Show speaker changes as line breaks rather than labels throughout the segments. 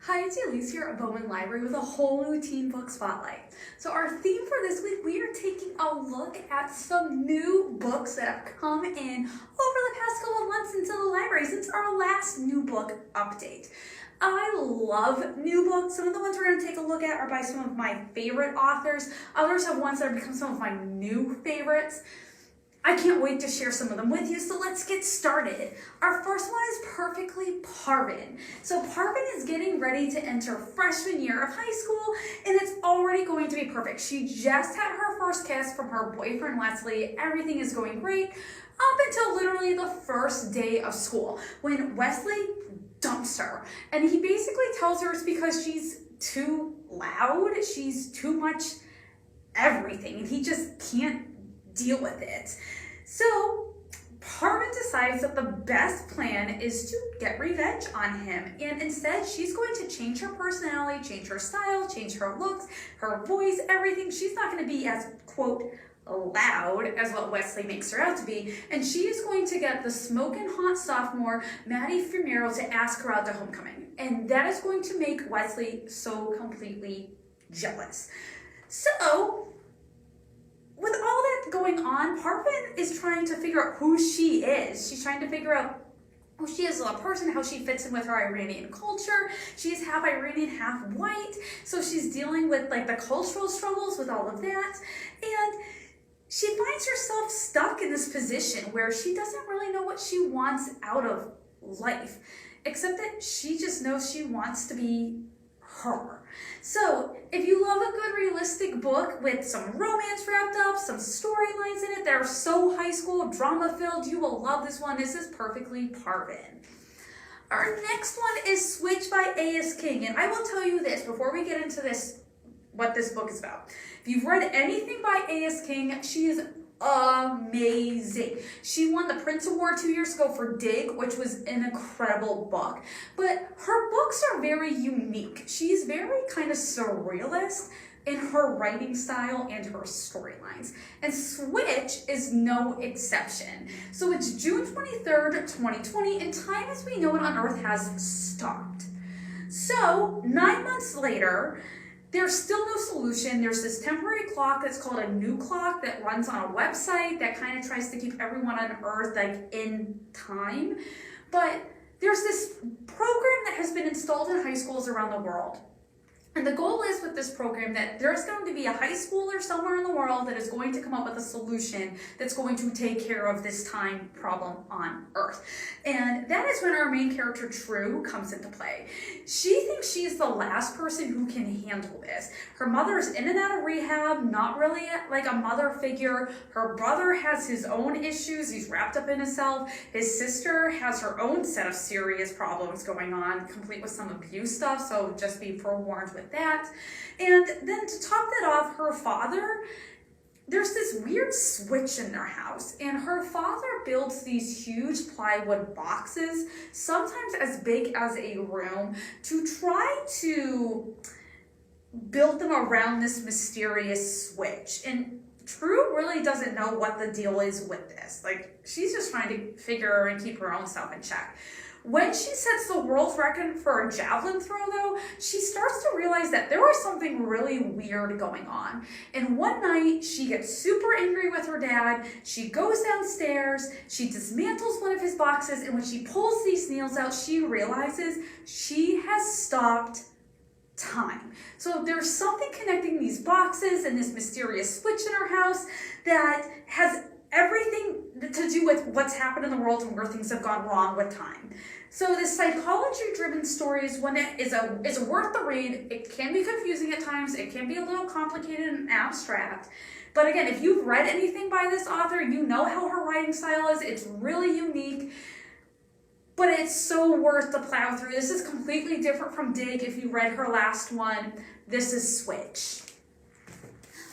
Hi, it's Elise here at Bowman Library with a whole new teen book spotlight. So our theme for this week, we are taking a look at some new books that have come in over the past couple of months into the library since our last new book update. I love new books. Some of the ones we're going to take a look at are by some of my favorite authors. Others have ones that have become some of my new favorites. I can't wait to share some of them with you, so let's get started. Our first one is Perfectly Parvin. So Parvin is getting ready to enter freshman year of high school, and it's already going to be perfect. She just had her first kiss from her boyfriend Wesley. Everything is going great up until literally the first day of school when Wesley dumps her. And he basically tells her it's because she's too loud, she's too much everything, and he just can't deal with it. So Parvin decides that the best plan is to get revenge on him, and instead she's going to change her personality, change her style, change her looks, her voice, everything. She's not going to be as, quote, loud as what Wesley makes her out to be, and she is going to get the smoking hot sophomore Maddie Fumero to ask her out to homecoming, and that is going to make Wesley so completely jealous. So with all that going on, Parvin is trying to figure out who she is. She's trying to figure out who she is as a person, how she fits in with her Iranian culture. She's half Iranian, half white, so she's dealing with like the cultural struggles with all of that. And she finds herself stuck in this position where she doesn't really know what she wants out of life, except that she just knows she wants to be her. So if you love a good realistic book with some romance wrapped up, some storylines in it that are so high school drama filled, you will love this one. This is Perfectly Parvin. Our next one is Switch by A.S. King, and I will tell you this before we get into this, what this book is about. If you've read anything by A.S. King, she is amazing. She won the Prince Award 2 years ago for Dig, which was an incredible book. But her books are very unique. She's very kind of surrealist in her writing style and her storylines. And Switch is no exception. So it's June 23rd, 2020, and time as we know it on Earth has stopped. So 9 months later, there's still no solution. There's this temporary clock that's called a new clock that runs on a website that kind of tries to keep everyone on Earth like in time. But there's this program that has been installed in high schools around the world. And the goal is with this program that there's going to be a high schooler somewhere in the world that is going to come up with a solution that's going to take care of this time problem on Earth. And that is when our main character, True, comes into play. She thinks she's the last person who can handle this. Her mother is in and out of rehab, not really like a mother figure. Her brother has his own issues. He's wrapped up in himself. His sister has her own set of serious problems going on, complete with some abuse stuff, so just be forewarned with that. And then to top that off, her father, there's this weird switch in their house, and her father builds these huge plywood boxes, sometimes as big as a room, to try to build them around this mysterious switch. And True really doesn't know what the deal is with this. Like, she's just trying to figure and keep her own self in check. When she sets the world record for a javelin throw, though, she starts to realize that there was something really weird going on. And one night, she gets super angry with her dad. She goes downstairs, she dismantles one of his boxes, and when she pulls these nails out, she realizes she has stopped time. So there's something connecting these boxes and this mysterious switch in her house that has everything to do with what's happened in the world and where things have gone wrong with time. So this psychology-driven story is one that is worth the read. It can be confusing at times. It can be a little complicated and abstract. But again, if you've read anything by this author, you know how her writing style is. It's really unique, but it's so worth the plow through. This is completely different from Dig if you read her last one. This is Switch.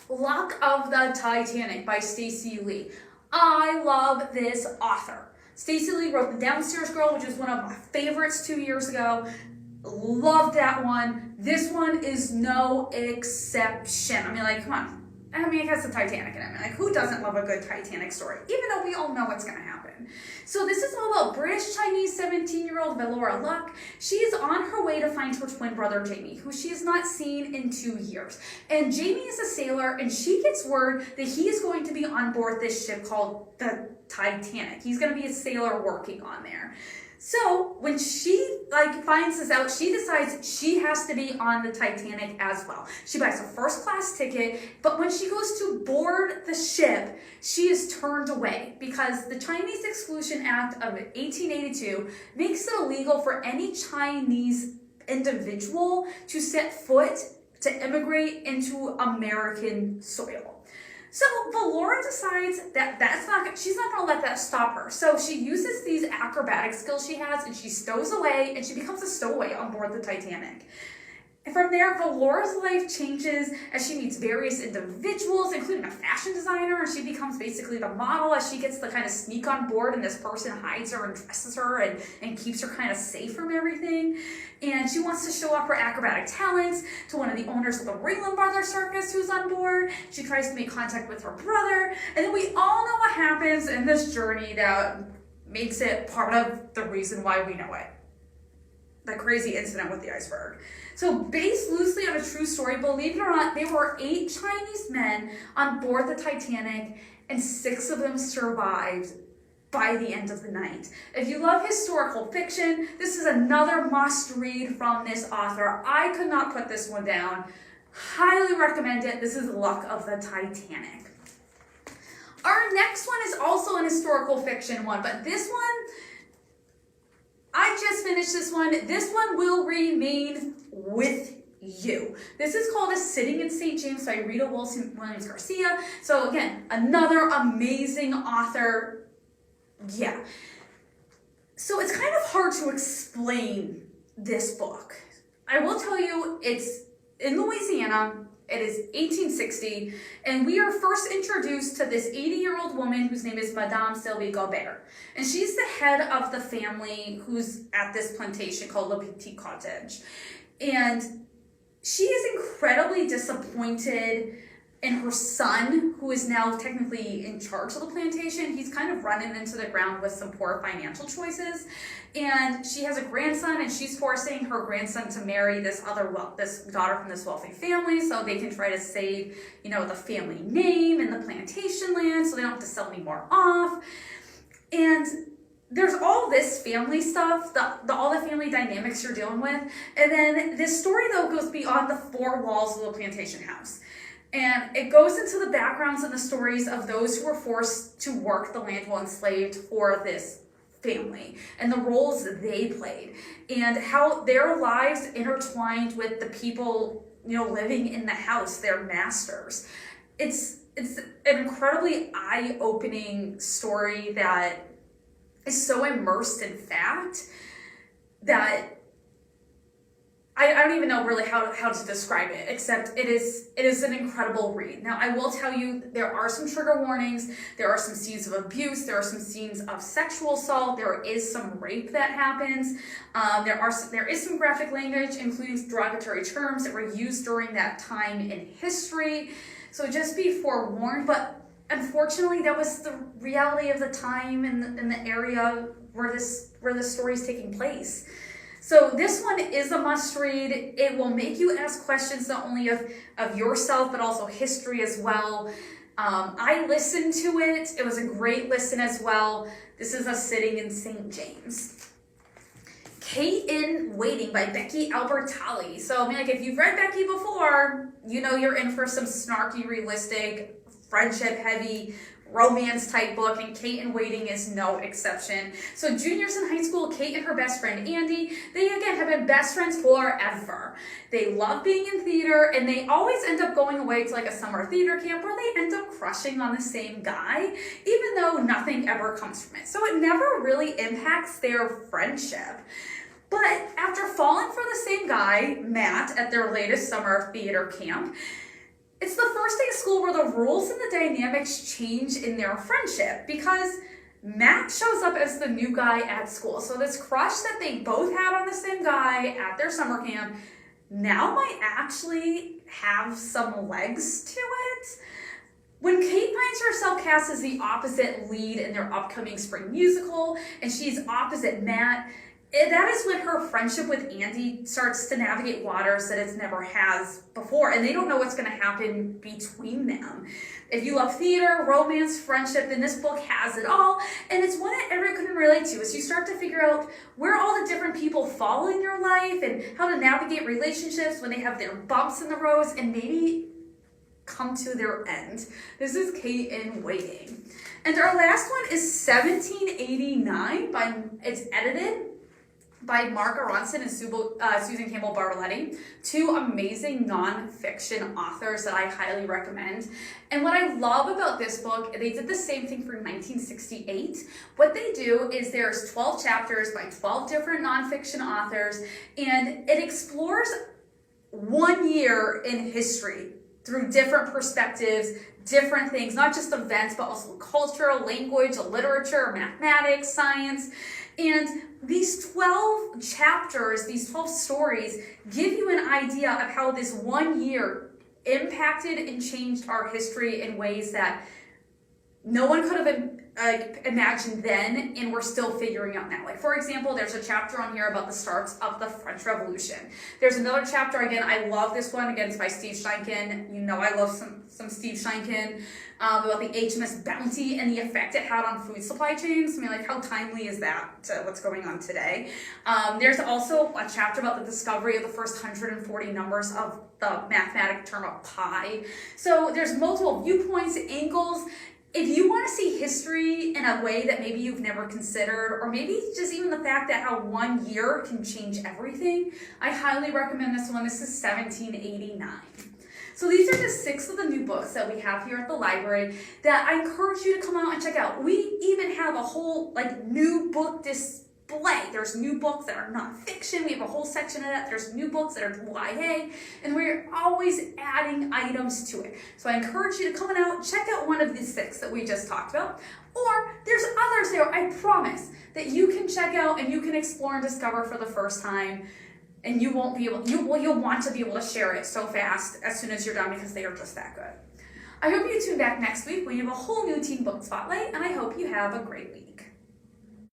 Luck of the Titanic by Stacey Lee. I love this author. Stacey Lee wrote The Downstairs Girl, which was one of my favorites 2 years ago. Loved that one. This one is no exception. I mean, like, come on. I mean, it has the Titanic in it. I mean, like, who doesn't love a good Titanic story? Even though we all know what's going to happen. children. So this is all about British-Chinese 17-year-old Valora Luck. She is on her way to find her twin brother Jamie, who she has not seen in 2 years. And Jamie is a sailor, and she gets word that he is going to be on board this ship called the Titanic. He's going to be a sailor working on there. So when she finds this out, she decides she has to be on the Titanic as well. She buys a first class ticket, but when she goes to board the ship, she is turned away because the Chinese Exclusion Act of 1882 makes it illegal for any Chinese individual to set foot to immigrate into American soil. So Valora decides that she's not going to let that stop her. So she uses these acrobatic skills she has, and she stows away, and she becomes a stowaway on board the Titanic. And from there, Valora's life changes as she meets various individuals, including a fashion designer, and she becomes basically the model as she gets to kind of sneak on board, and this person hides her and dresses her and keeps her kind of safe from everything. And she wants to show off her acrobatic talents to one of the owners of the Ringling Brothers Circus who's on board. She tries to make contact with her brother, and then we all know what happens in this journey that makes it part of the reason why we know it. The crazy incident with the iceberg. So based loosely on a true story, believe it or not, there were 8 Chinese men on board the Titanic, and 6 of them survived by the end of the night. If you love historical fiction, this is another must read from this author. I could not put this one down. Highly recommend it. This is Luck of the Titanic. Our next one is also an historical fiction one, but this one, I just finished this one. This one will remain with you. This is called A Sitting in St. James by Rita Williams Garcia. So again, another amazing author. Yeah. So it's kind of hard to explain this book. I will tell you, it's in Louisiana. It is 1860, and we are first introduced to this 80-year-old woman whose name is Madame Sylvie Gaubert. And she's the head of the family who's at this plantation called Le Petit Cottage. And she is incredibly disappointed in her son, who is now technically in charge of the plantation. He's kind of running into the ground with some poor financial choices. And she has a grandson, and she's forcing her grandson to marry this daughter from this wealthy family so they can try to save, the family name and the plantation land so they don't have to sell any more off. And there's all this family stuff, all the family dynamics you're dealing with. And then this story, though, goes beyond the 4 walls of the plantation house. And it goes into the backgrounds and the stories of those who were forced to work the land while enslaved for this family and the roles they played and how their lives intertwined with the people, living in the house, their masters. It's an incredibly eye-opening story that is so immersed in fact that I don't even know really how to describe it, except it is an incredible read. Now, I will tell you, there are some trigger warnings, there are some scenes of abuse, there are some scenes of sexual assault, there is some rape that happens, there is some graphic language, including derogatory terms that were used during that time in history, so just be forewarned. But unfortunately, that was the reality of the time in the area where the story is taking place. So this one is a must read. It will make you ask questions not only of yourself, but also history as well. I listened to it. It was a great listen as well. This is A Sitting in St. James. Kate in Waiting by Becky Albertalli. So, if you've read Becky before, you're in for some snarky, realistic, friendship-heavy, romance-type book, and Kate in Waiting is no exception. So juniors in high school, Kate and her best friend Andy, they again have been best friends forever. They love being in theater, and they always end up going away to a summer theater camp where they end up crushing on the same guy, even though nothing ever comes from it. So it never really impacts their friendship. But after falling for the same guy, Matt, at their latest summer theater camp, it's the first day of school where the rules and the dynamics change in their friendship because Matt shows up as the new guy at school. So this crush that they both had on the same guy at their summer camp now might actually have some legs to it. When Kate finds herself cast as the opposite lead in their upcoming spring musical, and she's opposite Matt, that is when her friendship with Andy starts to navigate waters that it's never has before, and they don't know what's going to happen between them. If you love theater, romance, friendship, then this book has it all, and it's one that everyone can relate to as you start to figure out where all the different people fall in your life and how to navigate relationships when they have their bumps in the roads and maybe come to their end. This is Kate in Waiting. And our last one is 1789 it's edited by Mark Aronson and Susan Campbell Bartoletti, two amazing nonfiction authors that I highly recommend. And what I love about this book, they did the same thing for 1968. What they do is there's 12 chapters by 12 different nonfiction authors, and it explores 1 year in history through different perspectives, different things, not just events, but also culture, language, literature, mathematics, science. And these 12 chapters, these 12 stories, give you an idea of how this 1 year impacted and changed our history in ways that no one could have imagined then, and we're still figuring out now. Like, for example, there's a chapter on here about the starts of the French Revolution. There's another chapter, again, I love this one, again, it's by Steve Sheinkin. You know I love some Steve Sheinkin, about the HMS Bounty and the effect it had on food supply chains. I mean, like, how timely is that to what's going on today? There's also a chapter about the discovery of the first 140 numbers of the mathematic term of pi. So there's multiple viewpoints, angles. If you want to see history in a way that maybe you've never considered, or maybe just even the fact that how 1 year can change everything, I highly recommend this one. This is 1789. So these are just 6 of the new books that we have here at the library that I encourage you to come out and check out. We even have a whole new book display. There's new books that are nonfiction. We have a whole section of that. There's new books that are YA, and we're always adding items to it. So I encourage you to come out, check out one of these 6 that we just talked about. Or there's others there, I promise, that you can check out and you can explore and discover for the first time. And you won't be able, you'll want to be able to share it so fast as soon as you're done, because they are just that good. I hope you tune back next week when you have a whole new teen book spotlight, and I hope you have a great week.